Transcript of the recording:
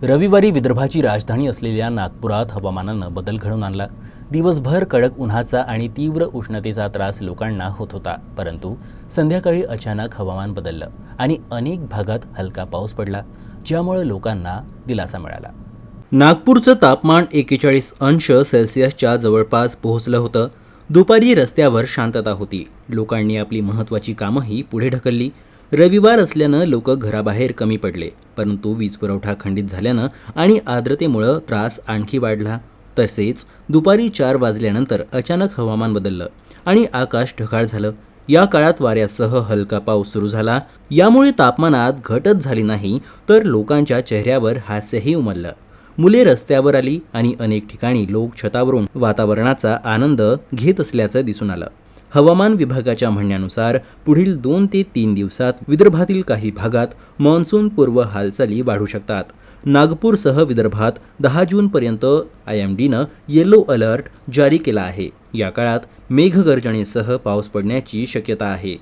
रविवारी विदर्भाची राजधानी असलेल्या नागपुरात हवामानानं बदल घडवून आणला। दिवसभर कडक उन्हाचा आणि तीव्र उष्णतेचा त्रास लोकांना होत होता, परंतु संध्याकाळी अचानक हवामान बदललं आणि अनेक भागात हलका पाऊस पडला, ज्यामुळे लोकांना दिलासा मिळाला। नागपूरचं तापमान 41 अंश सेल्सिअसच्या जवळपास पोहोचलं होतं। दुपारी रस्त्यावर शांतता होती, लोकांनी आपली महत्त्वाची कामंही पुढे ढकलली। रविवार असल्यानं लोक घराबाहेर कमी पडले, परंतु वीज पुरवठा खंडित झाल्यानं आणि आर्द्रतेमुळे त्रास आणखी वाढला। तसेच दुपारी 4 वाजल्यानंतर अचानक हवामान बदललं आणि आकाश ढगाळ झालं। या काळात वाऱ्यासह हलका पाऊस सुरू झाला, यामुळे तापमानात घटच झाली नाही, तर लोकांच्या चेहऱ्यावर हास्यही उमललं। मुले रस्त्यावर आली आणि अनेक ठिकाणी लोक छतावरून वातावरणाचा आनंद घेत असल्याचं दिसून आलं। हवामान विभागाच्या म्हणण्यानुसार पुढील 2 ते 3 दिवसात विदर्भातील काही भागात मान्सून पूर्व हालचाली वाढू शकतात। नागपूरसह विदर्भात 10 जूनपर्यंत IMDनं येलो अलर्ट जारी केला आहे। या काळात मेघगर्जनेसह पाऊस पडण्याची शक्यता आहे।